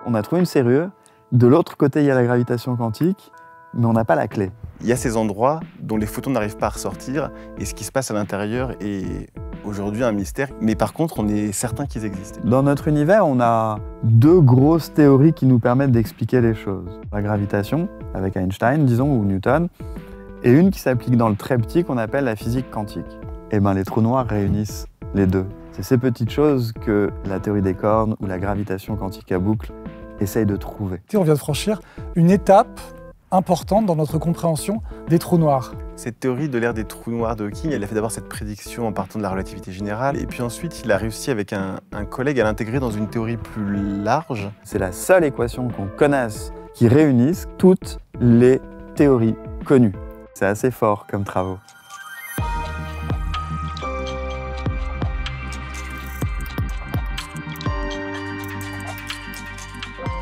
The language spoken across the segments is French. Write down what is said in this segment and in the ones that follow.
on a trouvé une serrure, de l'autre côté il y a la gravitation quantique, mais on n'a pas la clé. Il y a ces endroits dont les photons n'arrivent pas à ressortir et ce qui se passe à l'intérieur est aujourd'hui un mystère. Mais par contre, on est certain qu'ils existent. Dans notre univers, on a deux grosses théories qui nous permettent d'expliquer les choses. La gravitation, avec Einstein, disons, ou Newton, et une qui s'applique dans le très petit qu'on appelle la physique quantique. Et bien, les trous noirs réunissent les deux. C'est ces petites choses que la théorie des cornes ou la gravitation quantique à boucle essaye de trouver. On vient de franchir une étape importante dans notre compréhension des trous noirs. Cette théorie de l'ère des trous noirs de Hawking, elle a fait d'abord cette prédiction en partant de la relativité générale, et puis ensuite il a réussi avec un collègue à l'intégrer dans une théorie plus large. C'est la seule équation qu'on connaisse qui réunisse toutes les théories connues. C'est assez fort comme travaux.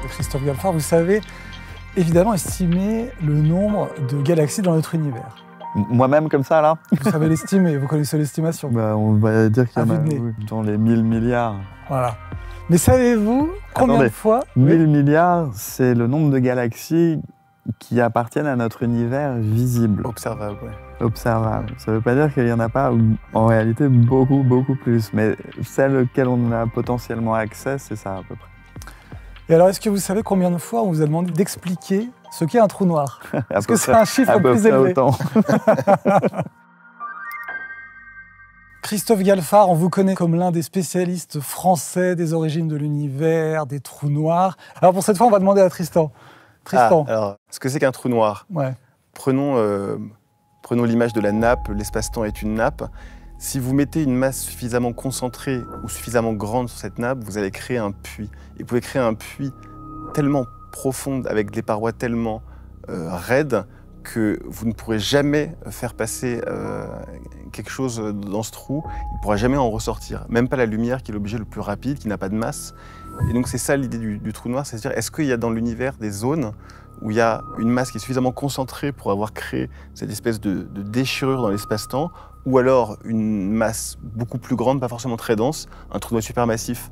Christophe Galfard, vous savez évidemment estimer le nombre de galaxies dans notre univers. Moi-même comme ça, là? Vous savez l'estimer, vous connaissez l'estimation. On va dire qu'il y en a dans les 1000 milliards. Voilà. Mais savez-vous combien de fois... 1000 milliards, c'est le nombre de galaxies qui appartiennent à notre univers visible. Observable, ouais. Observable. Ça ne veut pas dire qu'il n'y en a pas, en réalité, beaucoup plus. Mais celles auxquelles on a potentiellement accès, c'est ça à peu près. Et alors, est-ce que vous savez combien de fois on vous a demandé d'expliquer ce qu'est un trou noir? Est-ce que c'est un chiffre plus élevé? Autant. Christophe Galfard, on vous connaît comme l'un des spécialistes français des origines de l'univers, des trous noirs. Alors pour cette fois, on va demander à Tristan. Tristan. Alors, ce que c'est qu'un trou noir? Ouais. Prenons l'image de la nappe, l'espace-temps est une nappe. Si vous mettez une masse suffisamment concentrée ou suffisamment grande sur cette nappe, vous allez créer un puits. Et vous pouvez créer un puits tellement profond, avec des parois tellement raides, que vous ne pourrez jamais faire passer quelque chose dans ce trou. Il ne pourra jamais en ressortir. Même pas la lumière, qui est l'objet le plus rapide, qui n'a pas de masse. Et donc c'est ça l'idée du trou noir, c'est-à-dire est-ce qu'il y a dans l'univers des zones où il y a une masse qui est suffisamment concentrée pour avoir créé cette espèce de déchirure dans l'espace-temps, ou alors une masse beaucoup plus grande, pas forcément très dense, un trou noir supermassif,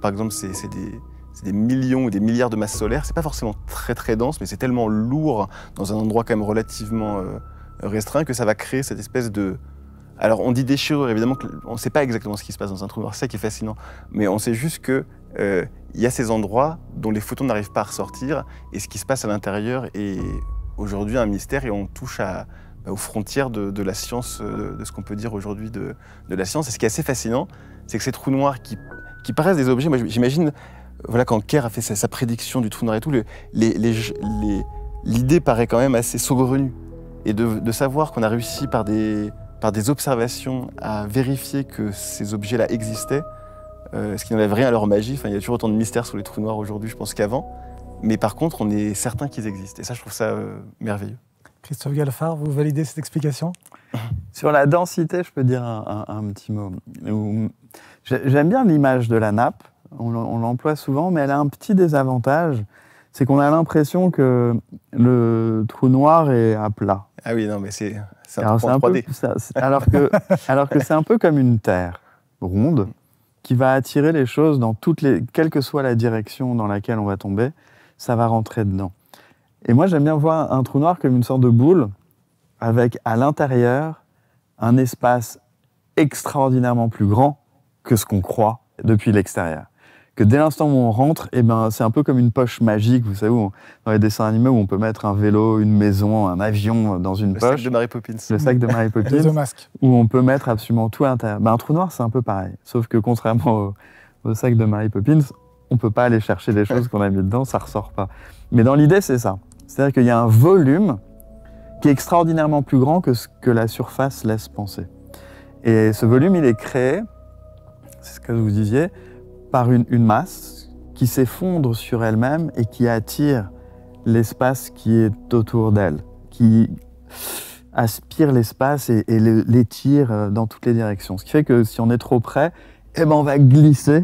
par exemple c'est des millions ou des milliards de masses solaires, c'est pas forcément très dense, mais c'est tellement lourd dans un endroit quand même relativement restreint que ça va créer cette espèce de... Alors on dit déchirure, évidemment on ne sait pas exactement ce qui se passe dans un trou noir, c'est ça qui est fascinant, mais on sait juste que il y a ces endroits dont les photons n'arrivent pas à ressortir, et ce qui se passe à l'intérieur est aujourd'hui un mystère, et on touche aux frontières de la science, de ce qu'on peut dire aujourd'hui de la science. Et ce qui est assez fascinant, c'est que ces trous noirs qui paraissent des objets, moi j'imagine, voilà, quand Kerr a fait sa prédiction du trou noir et tout, l'idée paraît quand même assez saugrenue. Et de savoir qu'on a réussi par des observations à vérifier que ces objets-là existaient, ce qui n'enlève rien à leur magie. Enfin, il y a toujours autant de mystères sur les trous noirs aujourd'hui, je pense, qu'avant. Mais par contre, on est certain qu'ils existent. Et ça, je trouve ça merveilleux. Christophe Galfard, vous validez cette explication? Sur la densité, je peux dire un petit mot. J'aime bien l'image de la nappe, on l'emploie souvent, mais elle a un petit désavantage, c'est qu'on a l'impression que le trou noir est à plat. Ah oui, non, mais c'est un peu en 3D. Alors que c'est un peu comme une terre ronde qui va attirer les choses dans quelle que soit la direction dans laquelle on va tomber, ça va rentrer dedans. Et moi, j'aime bien voir un trou noir comme une sorte de boule avec à l'intérieur un espace extraordinairement plus grand que ce qu'on croit depuis l'extérieur. Que dès l'instant où on rentre, c'est un peu comme une poche magique, vous savez, dans les dessins animés où on peut mettre un vélo, une maison, un avion dans une poche. Le sac de Mary Poppins. Le sac de Mary Poppins. Le masque. Où on peut mettre absolument tout à l'intérieur. Un trou noir, c'est un peu pareil. Sauf que contrairement au sac de Mary Poppins, on ne peut pas aller chercher les choses qu'on a mis dedans, ça ne ressort pas. Mais dans l'idée, c'est ça. C'est-à-dire qu'il y a un volume qui est extraordinairement plus grand que ce que la surface laisse penser. Et ce volume, il est créé, c'est ce que vous disiez, par une masse qui s'effondre sur elle-même et qui attire l'espace qui est autour d'elle, qui aspire l'espace et l'étire dans toutes les directions. Ce qui fait que si on est trop près, on va glisser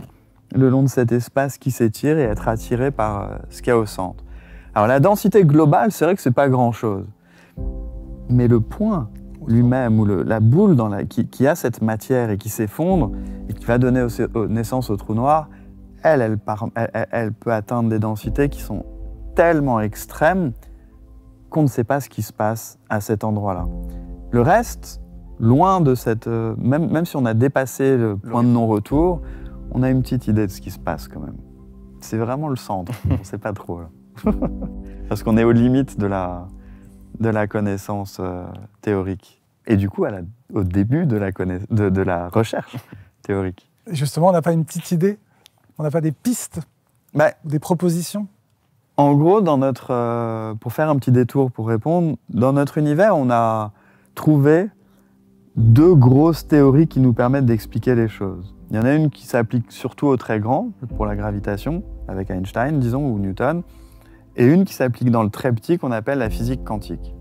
le long de cet espace qui s'étire et être attiré par ce qu'il y a au centre. Alors la densité globale, c'est vrai que c'est pas grand-chose. Mais le point lui-même, ou la boule qui a cette matière et qui s'effondre, et qui va donner naissance au trou noir, elle peut atteindre des densités qui sont tellement extrêmes qu'on ne sait pas ce qui se passe à cet endroit-là. Le reste, loin de cette... même si on a dépassé le point de non-retour, on a une petite idée de ce qui se passe quand même. C'est vraiment le centre, on ne sait pas trop. Là. Parce qu'on est aux limites de la connaissance théorique. Et du coup, au début de la recherche théorique. Justement, on n'a pas une petite idée? On n'a pas des pistes? Des propositions? En gros, pour faire un petit détour pour répondre, dans notre univers, on a trouvé 2 grosses théories qui nous permettent d'expliquer les choses. Il y en a une qui s'applique surtout aux très grands, pour la gravitation, avec Einstein, disons, ou Newton, et une qui s'applique dans le très petit, qu'on appelle la physique quantique.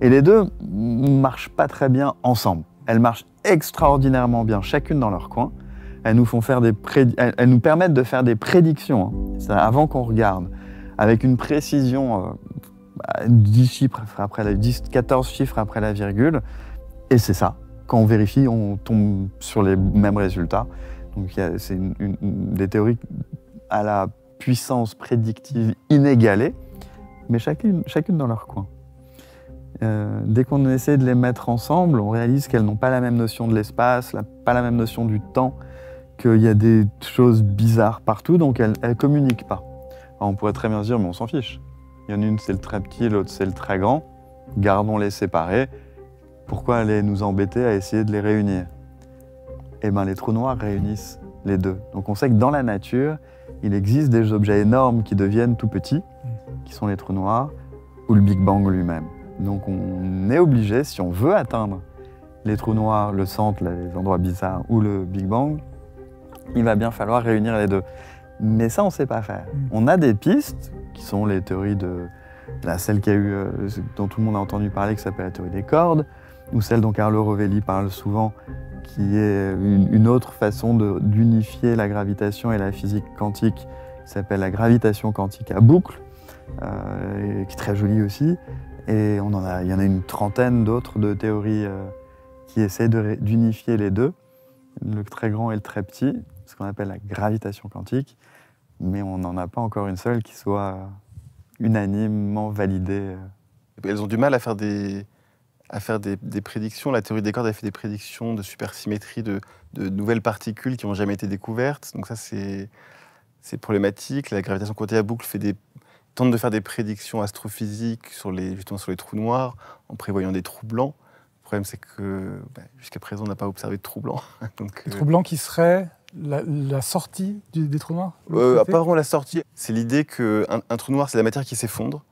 Et les deux ne marchent pas très bien ensemble. Elles marchent extraordinairement bien, chacune dans leur coin. Elles nous permettent de faire des prédictions, hein. Avant qu'on regarde, avec une précision 14 chiffres après la virgule, et c'est ça. Quand on vérifie, on tombe sur les mêmes résultats. Donc c'est des théories à la puissance prédictive inégalée, mais chacune dans leur coin. Dès qu'on essaie de les mettre ensemble, on réalise qu'elles n'ont pas la même notion de l'espace, pas la même notion du temps, qu'il y a des choses bizarres partout, donc elles ne communiquent pas. Alors on pourrait très bien se dire, mais on s'en fiche. Il y en a une, c'est le très petit, l'autre, c'est le très grand. Gardons-les séparés. Pourquoi aller nous embêter à essayer de les réunir? Eh bien, les trous noirs réunissent les deux. Donc on sait que dans la nature, il existe des objets énormes qui deviennent tout petits, qui sont les trous noirs, ou le Big Bang lui-même. Donc on est obligé, si on veut atteindre les trous noirs, le centre, les endroits bizarres, ou le Big Bang, il va bien falloir réunir les deux. Mais ça, on ne sait pas faire. On a des pistes, qui sont les théories de... celle dont tout le monde a entendu parler, qui s'appelle la théorie des cordes, ou celle dont Carlo Rovelli parle souvent, qui est une autre façon d'unifier la gravitation et la physique quantique, qui s'appelle la gravitation quantique à boucle, qui est très jolie aussi. Et il y en a une trentaine d'autres de théories qui essaient d'unifier les deux, le très grand et le très petit, ce qu'on appelle la gravitation quantique, mais on n'en a pas encore une seule qui soit unanimement validée. Elles ont du mal à faire des prédictions. La théorie des cordes a fait des prédictions de supersymétrie de nouvelles particules qui n'ont jamais été découvertes. Donc ça, c'est problématique. La gravitation quantique à boucle tente de faire des prédictions astrophysiques justement sur les trous noirs, en prévoyant des trous blancs. Le problème, c'est que jusqu'à présent, on n'a pas observé de trous blancs. Donc, les trous blancs qui seraient la sortie des trous noirs? Apparemment, la sortie, c'est l'idée qu'un trou noir, c'est la matière qui s'effondre,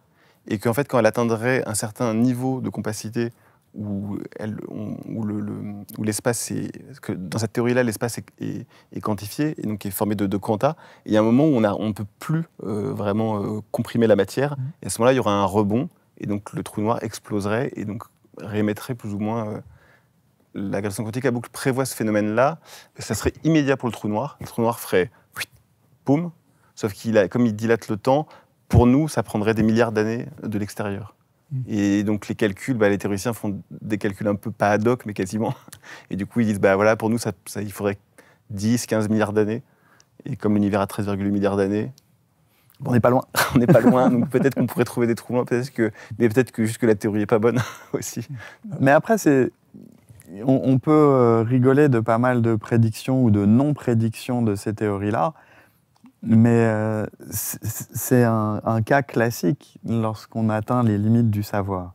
et qu'en fait, quand elle atteindrait un certain niveau de compacité, où l'espace que dans cette théorie-là, l'espace est quantifié et donc est formé de quanta. Et il y a un moment où on ne peut plus vraiment comprimer la matière. Et à ce moment-là, il y aura un rebond et donc le trou noir exploserait et donc réémettrait plus ou moins. La gravitation quantique à boucle prévoit ce phénomène-là. Ça serait immédiat pour le trou noir. Le trou noir ferait poum. Sauf comme il dilate le temps, pour nous, ça prendrait des milliards d'années de l'extérieur. Et donc les calculs, les théoriciens font des calculs un peu pas ad hoc, mais quasiment. Et du coup, ils disent, pour nous, il faudrait 10, 15 milliards d'années. Et comme l'univers a 13,8 milliards d'années, on n'est pas loin. On n'est pas loin, donc peut-être qu'on pourrait trouver des trous blancs, mais peut-être que juste que la théorie n'est pas bonne aussi. Mais après, on peut rigoler de pas mal de prédictions ou de non-prédictions de ces théories-là. Mais c'est un cas classique lorsqu'on atteint les limites du savoir.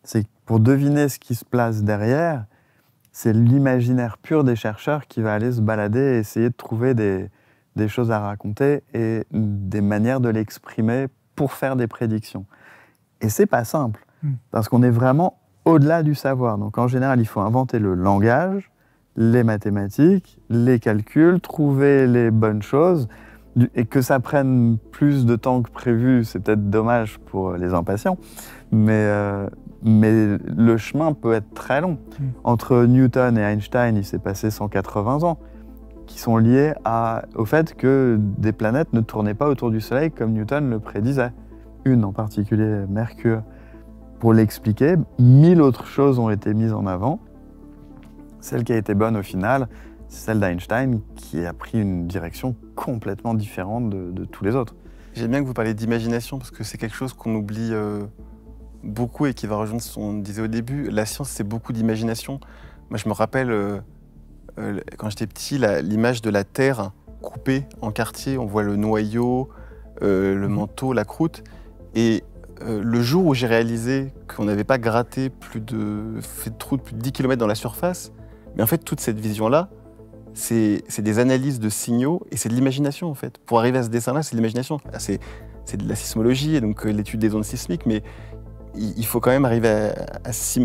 C'est pour deviner ce qui se place derrière, c'est l'imaginaire pur des chercheurs qui va aller se balader et essayer de trouver des choses à raconter et des manières de l'exprimer pour faire des prédictions. Et c'est pas simple, parce qu'on est vraiment au-delà du savoir. Donc en général, il faut inventer le langage, les mathématiques, les calculs, trouver les bonnes choses. Et que ça prenne plus de temps que prévu, c'est peut-être dommage pour les impatients, mais le chemin peut être très long. Entre Newton et Einstein, il s'est passé 180 ans, qui sont liés au fait que des planètes ne tournaient pas autour du Soleil comme Newton le prédisait. Une en particulier, Mercure. Pour l'expliquer, 1000 autres choses ont été mises en avant. Celle qui a été bonne au final, c'est celle d'Einstein qui a pris une direction complètement différente de tous les autres. J'aime bien que vous parliez d'imagination parce que c'est quelque chose qu'on oublie beaucoup et qui va rejoindre ce qu'on disait au début. La science, c'est beaucoup d'imagination. Moi, je me rappelle, quand j'étais petit, l'image de la Terre coupée en quartiers. On voit le noyau, le manteau, la croûte. Et le jour où j'ai réalisé qu'on n'avait pas gratté fait de trous de plus de 10 km dans la surface, mais en fait, toute cette vision-là, c'est des analyses de signaux et c'est de l'imagination, en fait. Pour arriver à ce dessin-là, c'est de l'imagination. C'est de la sismologie et donc l'étude des ondes sismiques, mais il faut quand même arriver à se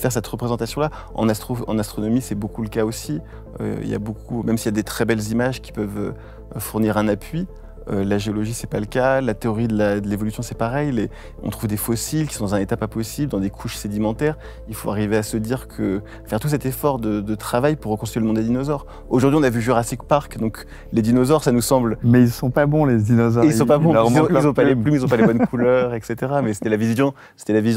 faire cette représentation-là. En astronomie, c'est beaucoup le cas aussi. Il y a beaucoup, même s'il y a des très belles images qui peuvent fournir un appui, la géologie, c'est pas le cas. La théorie de l'évolution, c'est pareil. On trouve des fossiles qui sont dans un état pas possible, dans des couches sédimentaires. Il faut arriver à se dire que faire tout cet effort de travail pour reconstruire le monde des dinosaures. Aujourd'hui, on a vu Jurassic Park, donc les dinosaures, ça nous semble. Mais ils sont pas bons, les dinosaures. Ils sont pas bons. Ils ont pas les plumes, ils ont pas les bonnes couleurs, etc. Mais c'était la vision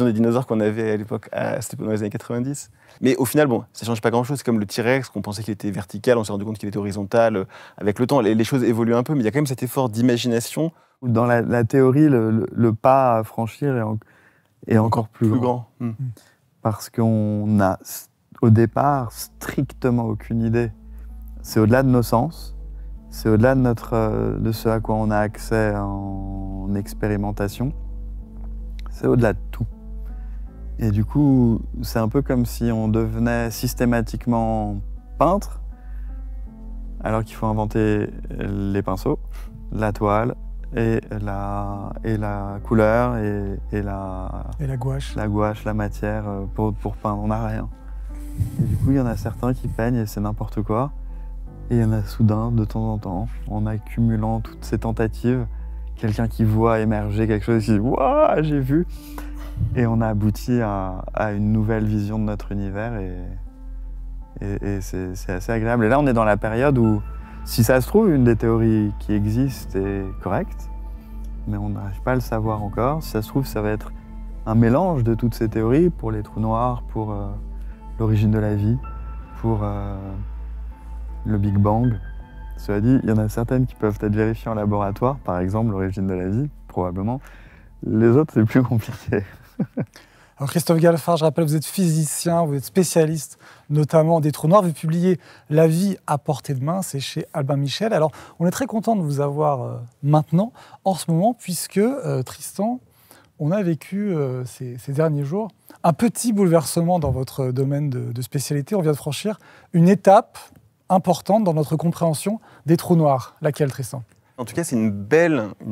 des dinosaures qu'on avait à l'époque, c'était dans les années 90. Mais au final, bon, ça change pas grand-chose. C'est comme le T-Rex, qu'on pensait qu'il était vertical, on s'est rendu compte qu'il était horizontal. Avec le temps, les choses évoluent un peu, mais il y a quand même cet effort d'imagination. Dans la théorie, le pas à franchir est encore plus grand. Parce qu'on a, au départ, strictement aucune idée. C'est au-delà de nos sens, c'est au-delà de ce à quoi on a accès en expérimentation. C'est au-delà de tout. Et du coup, c'est un peu comme si on devenait systématiquement peintre, alors qu'il faut inventer les pinceaux, la toile et la couleur et la gouache. La gouache, la matière pour peindre. On n'a rien. Et du coup, il y en a certains qui peignent et c'est n'importe quoi. Et il y en a soudain, de temps en temps, en accumulant toutes ces tentatives, quelqu'un qui voit émerger quelque chose et qui dit « Waouh, j'ai vu !» Et on a abouti à une nouvelle vision de notre univers et c'est assez agréable. Et là, on est dans la période où, si ça se trouve, une des théories qui existent est correcte, mais on n'arrive pas à le savoir encore. Si ça se trouve, ça va être un mélange de toutes ces théories pour les trous noirs, pour l'origine de la vie, pour le Big Bang. Cela dit, il y en a certaines qui peuvent être vérifiées en laboratoire, par exemple l'origine de la vie, probablement. Les autres, c'est plus compliqué. Alors Christophe Galfard, je rappelle, vous êtes physicien, vous êtes spécialiste notamment des trous noirs. Vous publiez La vie à portée de main, c'est chez Albin Michel. Alors, on est très content de vous avoir maintenant, en ce moment, puisque, Tristan, on a vécu ces derniers jours un petit bouleversement dans votre domaine de spécialité. On vient de franchir une étape importante dans notre compréhension des trous noirs. Laquelle, Tristan ? En tout cas, c'est une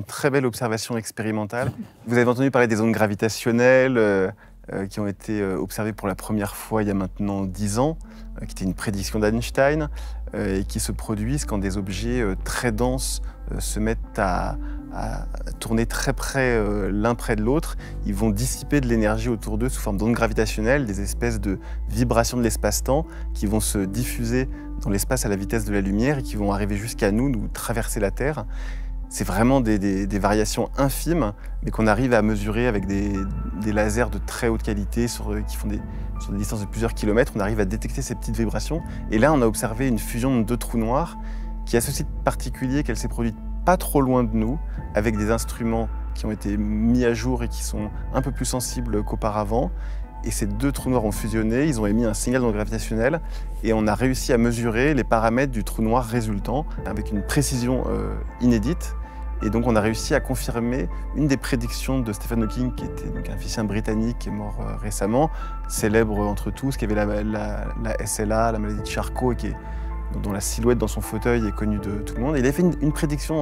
très belle observation expérimentale. Vous avez entendu parler des ondes gravitationnelles qui ont été observées pour la première fois il y a maintenant 10 ans, qui était une prédiction d'Einstein, et qui se produisent quand des objets très denses se mettent à tourner très près l'un près de l'autre. Ils vont dissiper de l'énergie autour d'eux sous forme d'ondes gravitationnelles, des espèces de vibrations de l'espace-temps qui vont se diffuser dans l'espace à la vitesse de la lumière et qui vont arriver jusqu'à nous traverser la Terre. C'est vraiment des variations infimes, mais qu'on arrive à mesurer avec des lasers de très haute qualité qui font sur des distances de plusieurs kilomètres. On arrive à détecter ces petites vibrations. Et là, on a observé une fusion de 2 trous noirs qui a ceci de particulier qu'elle s'est produite pas trop loin de nous, avec des instruments qui ont été mis à jour et qui sont un peu plus sensibles qu'auparavant. Et ces 2 trous noirs ont fusionné, ils ont émis un signal gravitationnel et on a réussi à mesurer les paramètres du trou noir résultant avec une précision inédite. Et donc on a réussi à confirmer une des prédictions de Stephen Hawking, qui était donc un physicien britannique qui est mort récemment, célèbre entre tous, qui avait la SLA, la maladie de Charcot, et dont la silhouette dans son fauteuil est connue de tout le monde. Et il avait fait une prédiction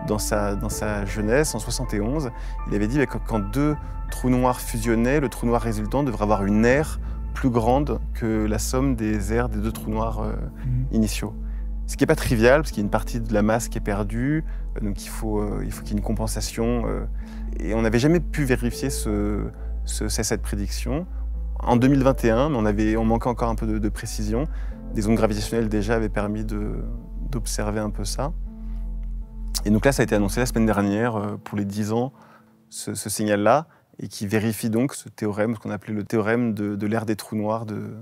dans sa jeunesse, en 71. Il avait dit que quand 2 trous noirs fusionnaient, le trou noir résultant devrait avoir une aire plus grande que la somme des aires des 2 trous noirs initiaux. Ce qui n'est pas trivial, parce qu'il y a une partie de la masse qui est perdue, donc il faut qu'il y ait une compensation. Et on n'avait jamais pu vérifier cette prédiction. En 2021, mais on manquait encore un peu de précision. Des ondes gravitationnelles déjà avaient permis d'observer un peu ça. Et donc là, ça a été annoncé la semaine dernière, pour les 10 ans, ce signal-là, et qui vérifie donc ce théorème, ce qu'on appelait le théorème de l'ère des trous noirs de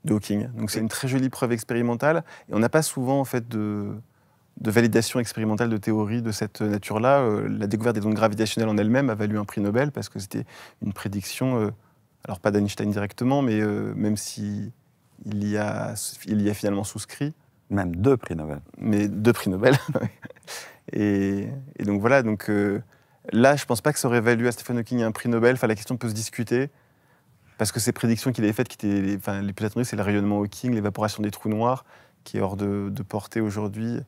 de Hawking. Donc c'est une très jolie preuve expérimentale, et on n'a pas souvent en fait de validation expérimentale de théories de cette nature-là. La découverte des ondes gravitationnelles en elle-même a valu un prix Nobel parce que c'était une prédiction, alors pas d'Einstein directement, mais même si il y a finalement souscrit. Même 2 prix Nobel. Mais 2 prix Nobel. et donc voilà, donc, là je pense pas que ça aurait valu à Stephen Hawking un prix Nobel. Enfin, la question peut se discuter, parce que ces prédictions qu'il avait faites, qui étaient les plus attendues, c'est le rayonnement Hawking, l'évaporation des trous noirs, qui est hors de portée aujourd'hui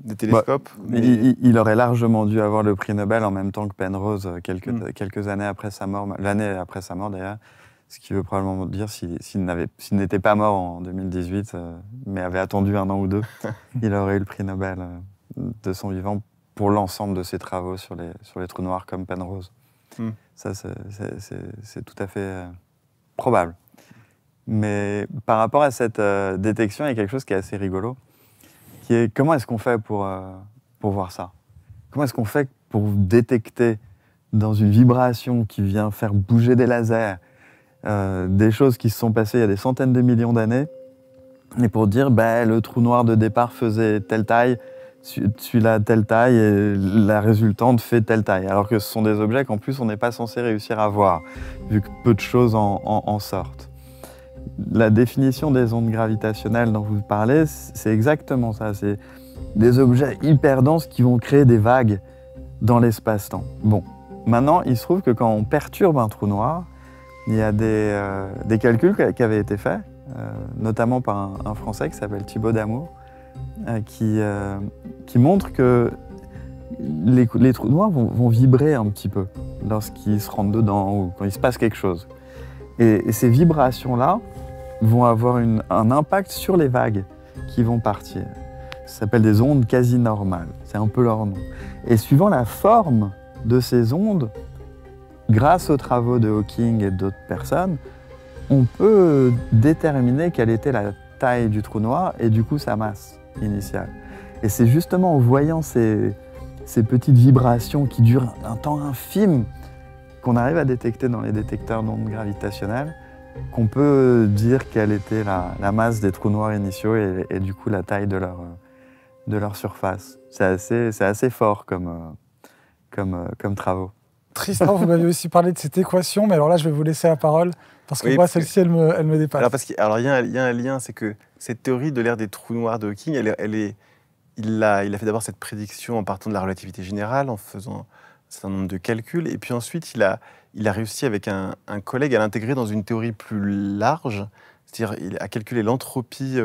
des télescopes. Mais il aurait largement dû avoir le prix Nobel en même temps que Penrose quelques années après sa mort, l'année après sa mort d'ailleurs, ce qui veut probablement dire s'il n'était pas mort en 2018, mais avait attendu 1 an ou 2, il aurait eu le prix Nobel de son vivant pour l'ensemble de ses travaux sur les trous noirs comme Penrose. Ça, c'est tout à fait probable. Mais par rapport à cette détection, il y a quelque chose qui est assez rigolo, qui est comment est-ce qu'on fait pour voir ça? Comment est-ce qu'on fait pour détecter dans une vibration qui vient faire bouger des lasers, des choses qui se sont passées il y a des centaines de millions d'années, et pour dire le trou noir de départ faisait telle taille, celui-là telle taille, et la résultante fait telle taille, alors que ce sont des objets qu'en plus on n'est pas censé réussir à voir, vu que peu de choses en sortent. La définition des ondes gravitationnelles dont vous parlez, c'est exactement ça. C'est des objets hyper denses qui vont créer des vagues dans l'espace-temps. Bon, maintenant, il se trouve que quand on perturbe un trou noir, il y a des calculs qui avaient été faits, notamment par un Français qui s'appelle Thibaut Damour, qui montre que les trous noirs vont vibrer un petit peu lorsqu'ils se rentrent dedans ou quand il se passe quelque chose. Et ces vibrations-là vont avoir un impact sur les vagues qui vont partir. Ça s'appelle des ondes quasi normales, c'est un peu leur nom. Et suivant la forme de ces ondes, grâce aux travaux de Hawking et d'autres personnes, on peut déterminer quelle était la taille du trou noir et du coup sa masse initiale. Et c'est justement en voyant ces petites vibrations qui durent un temps infime qu'on arrive à détecter dans les détecteurs d'ondes gravitationnelles, qu'on peut dire quelle était la masse des trous noirs initiaux et du coup la taille de leur surface. C'est assez fort comme travaux. Tristan, vous m'avez aussi parlé de cette équation, mais alors là je vais vous laisser la parole, parce que moi celle-ci elle me dépasse. Alors il y a un lien, c'est que cette théorie de l'ère des trous noirs de Hawking, il a fait d'abord cette prédiction en partant de la relativité générale, en faisant un certain nombre de calculs, et puis ensuite il a réussi avec un collègue à l'intégrer dans une théorie plus large, c'est-à-dire il a calculé l'entropie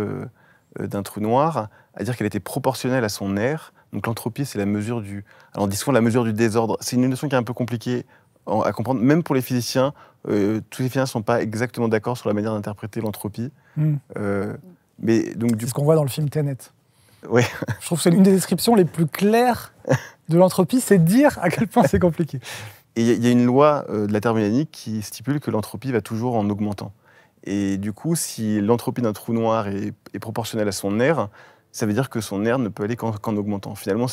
d'un trou noir, à dire qu'elle était proportionnelle à son aire. Donc l'entropie, c'est la mesure du... Alors on dit souvent la mesure du désordre. C'est une notion qui est un peu compliquée à comprendre, même pour les physiciens. Tous les physiciens ne sont pas exactement d'accord sur la manière d'interpréter l'entropie. C'est ce qu'on voit dans le film Tenet. Ouais. Je trouve que c'est l'une des descriptions les plus claires de l'entropie, c'est de dire à quel point c'est compliqué. Et il y a une loi de la thermodynamique qui stipule que l'entropie va toujours en augmentant. Et du coup, si l'entropie d'un trou noir est proportionnelle à son aire, ça veut dire que son aire ne peut aller qu'en augmentant. Finalement,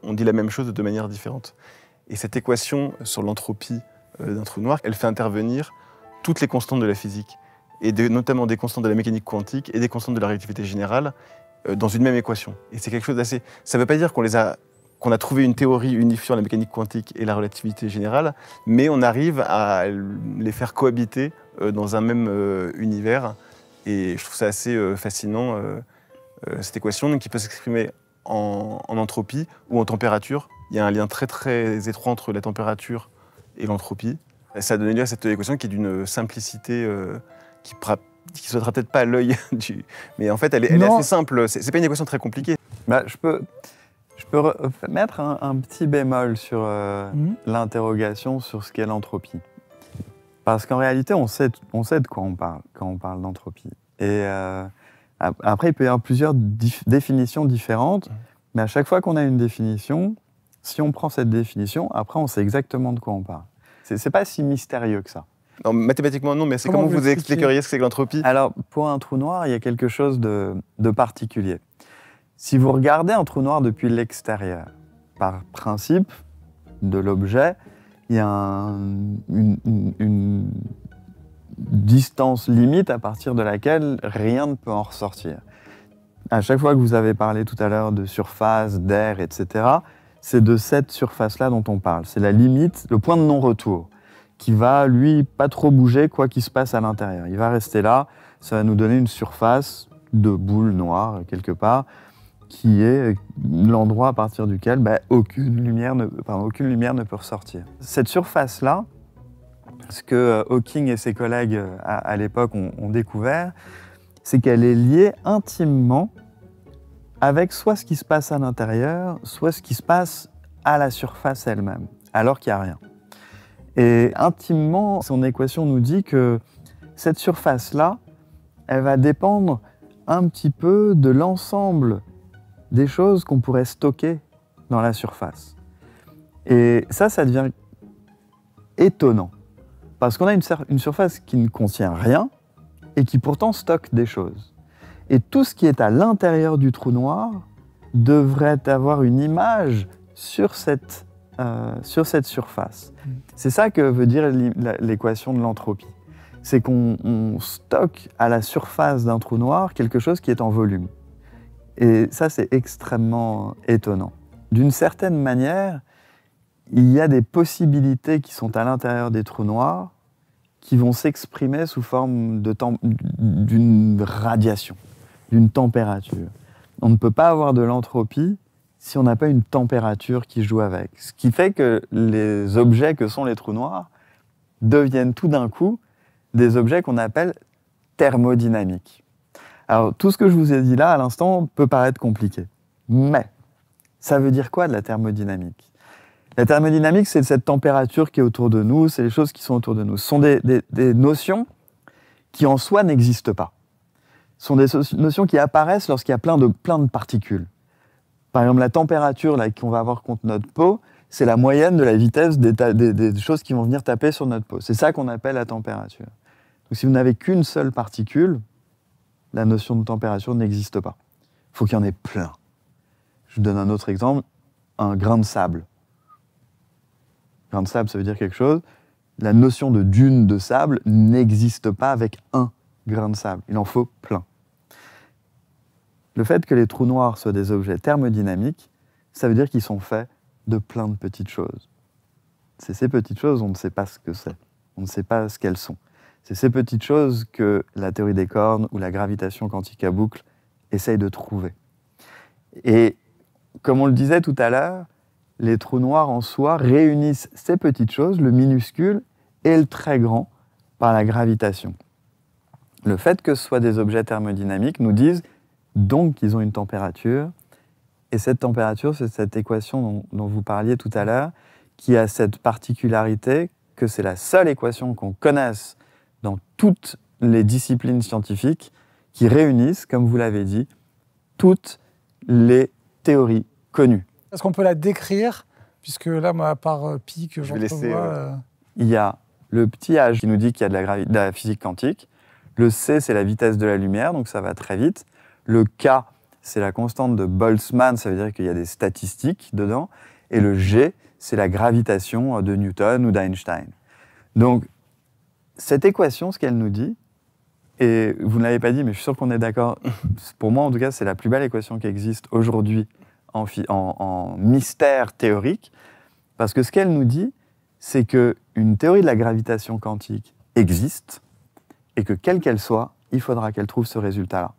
on dit la même chose de deux manières différentes. Et cette équation sur l'entropie d'un trou noir, elle fait intervenir toutes les constantes de la physique, et notamment des constantes de la mécanique quantique et des constantes de la relativité générale dans une même équation. Et c'est quelque chose d'assez... Ça ne veut pas dire qu'on a trouvé une théorie unifiant la mécanique quantique et la relativité générale, mais on arrive à les faire cohabiter dans un même univers. Et je trouve ça assez fascinant, cette équation, donc, qui peut s'exprimer en entropie ou en température. Il y a un lien très très étroit entre la température et l'entropie. Ça a donné lieu à cette équation qui est d'une simplicité qui ne sautera peut-être pas à l'œil, mais en fait elle est assez simple. C'est pas une équation très compliquée. Je peux mettre un petit bémol sur l'interrogation sur ce qu'est l'entropie. Parce qu'en réalité, on sait de quoi on parle quand on parle d'entropie. Et après, il peut y avoir plusieurs définitions différentes, mais à chaque fois qu'on a une définition, si on prend cette définition, après, on sait exactement de quoi on parle. C'est pas si mystérieux que ça. Non, mathématiquement, non, mais c'est comment vous expliqueriez ce que c'est que l'entropie? Alors, pour un trou noir, il y a quelque chose de particulier. Si vous regardez un trou noir depuis l'extérieur, par principe de l'objet, il y a distance limite à partir de laquelle rien ne peut en ressortir. À chaque fois que vous avez parlé tout à l'heure de surface, d'air, etc., c'est de cette surface-là dont on parle. C'est la limite, le point de non-retour, qui va, lui, pas trop bouger quoi qu'il se passe à l'intérieur. Il va rester là, ça va nous donner une surface de boule noire, quelque part, qui est l'endroit à partir duquel aucune lumière ne peut ressortir. Cette surface-là, ce que Hawking et ses collègues à l'époque ont découvert, c'est qu'elle est liée intimement avec soit ce qui se passe à l'intérieur, soit ce qui se passe à la surface elle-même, alors qu'il n'y a rien. Et intimement, son équation nous dit que cette surface-là, elle va dépendre un petit peu de l'ensemble des choses qu'on pourrait stocker dans la surface. Et ça devient étonnant, parce qu'on a une surface qui ne contient rien et qui pourtant stocke des choses. Et tout ce qui est à l'intérieur du trou noir devrait avoir une image sur cette surface. C'est ça que veut dire l'équation de l'entropie. C'est qu'on stocke à la surface d'un trou noir quelque chose qui est en volume. Et ça, c'est extrêmement étonnant. D'une certaine manière, il y a des possibilités qui sont à l'intérieur des trous noirs qui vont s'exprimer sous forme d'une radiation, d'une température. On ne peut pas avoir de l'entropie si on n'a pas une température qui joue avec. Ce qui fait que les objets que sont les trous noirs deviennent tout d'un coup des objets qu'on appelle thermodynamiques. Alors, tout ce que je vous ai dit là, à l'instant, peut paraître compliqué. Mais, ça veut dire quoi de la thermodynamique ? La thermodynamique, c'est cette température qui est autour de nous, c'est les choses qui sont autour de nous. Ce sont des notions qui, en soi, n'existent pas. Ce sont des notions qui apparaissent lorsqu'il y a plein de particules. Par exemple, la température qu'on va avoir contre notre peau, c'est la moyenne de la vitesse des choses qui vont venir taper sur notre peau. C'est ça qu'on appelle la température. Donc, si vous n'avez qu'une seule particule, la notion de température n'existe pas. Il faut qu'il y en ait plein. Je vous donne un autre exemple, un grain de sable. Un grain de sable, ça veut dire quelque chose. La notion de dune de sable n'existe pas avec un grain de sable. Il en faut plein. Le fait que les trous noirs soient des objets thermodynamiques, ça veut dire qu'ils sont faits de plein de petites choses. C'est ces petites choses, on ne sait pas ce que c'est. On ne sait pas ce qu'elles sont. C'est ces petites choses que la théorie des cordes ou la gravitation quantique à boucle essayent de trouver. Et comme on le disait tout à l'heure, les trous noirs en soi réunissent ces petites choses, le minuscule et le très grand, par la gravitation. Le fait que ce soit des objets thermodynamiques nous disent donc qu'ils ont une température, et cette température, c'est cette équation dont vous parliez tout à l'heure, qui a cette particularité que c'est la seule équation qu'on connaisse dans toutes les disciplines scientifiques qui réunissent, comme vous l'avez dit, toutes les théories connues. Est-ce qu'on peut la décrire ? Puisque là, moi, à part pi que j'entrevois... Il y a le petit h qui nous dit qu'il y a de la physique quantique. Le c, c'est la vitesse de la lumière, donc ça va très vite. Le k, c'est la constante de Boltzmann, ça veut dire qu'il y a des statistiques dedans. Et le g, c'est la gravitation de Newton ou d'Einstein. Donc, cette équation, ce qu'elle nous dit, et vous ne l'avez pas dit, mais je suis sûr qu'on est d'accord, pour moi en tout cas, c'est la plus belle équation qui existe aujourd'hui en mystère théorique, parce que ce qu'elle nous dit, c'est qu'une théorie de la gravitation quantique existe, et que quelle qu'elle soit, il faudra qu'elle trouve ce résultat-là.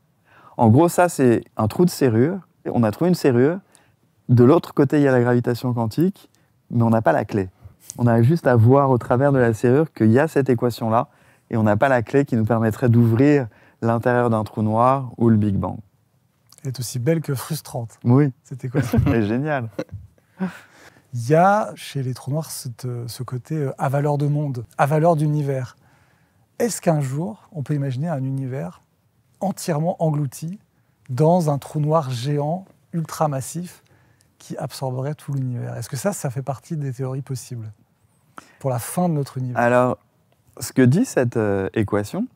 En gros, ça, c'est un trou de serrure. On a trouvé une serrure. De l'autre côté, il y a la gravitation quantique, mais on n'a pas la clé. On a juste à voir au travers de la serrure qu'il y a cette équation-là, et on n'a pas la clé qui nous permettrait d'ouvrir l'intérieur d'un trou noir ou le Big Bang. Elle est aussi belle que frustrante. Oui. Cette équation. Elle est géniale. Il y a chez les trous noirs ce côté à valeur de monde, à valeur d'univers. Est-ce qu'un jour, on peut imaginer un univers entièrement englouti dans un trou noir géant, ultra massif, qui absorberait tout l'univers? Est-ce que ça fait partie des théories possibles pour la fin de notre univers? Alors, ce que dit cette équation,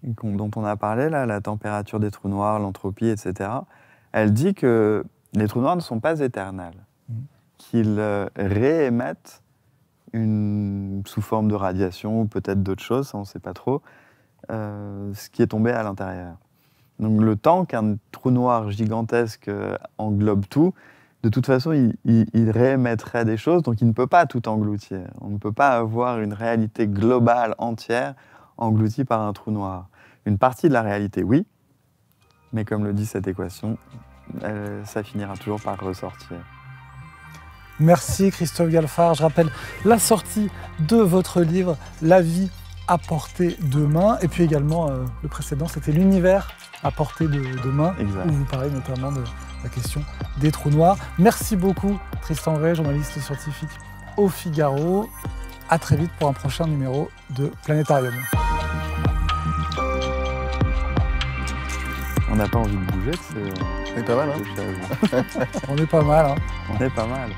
dont on a parlé, là, la température des trous noirs, l'entropie, etc., elle dit que les trous noirs ne sont pas éternels, qu'ils réémettent sous forme de radiation ou peut-être d'autres choses, ça, on ne sait pas trop, ce qui est tombé à l'intérieur. Donc le temps qu'un trou noir gigantesque englobe tout, de toute façon, il réémettrait des choses, donc il ne peut pas tout engloutir. On ne peut pas avoir une réalité globale entière engloutie par un trou noir. Une partie de la réalité, oui, mais comme le dit cette équation, ça finira toujours par ressortir. Merci Christophe Galfard. Je rappelle la sortie de votre livre « La vie à portée de main » et puis également le précédent, c'était « L'univers à portée de main » où vous parlez notamment de la question des trous noirs. Merci beaucoup Tristan Ray, journaliste scientifique au Figaro. À très vite pour un prochain numéro de Planétarium. On n'a pas envie de bouger, On est pas mal, hein. On est pas mal, hein. On est pas mal.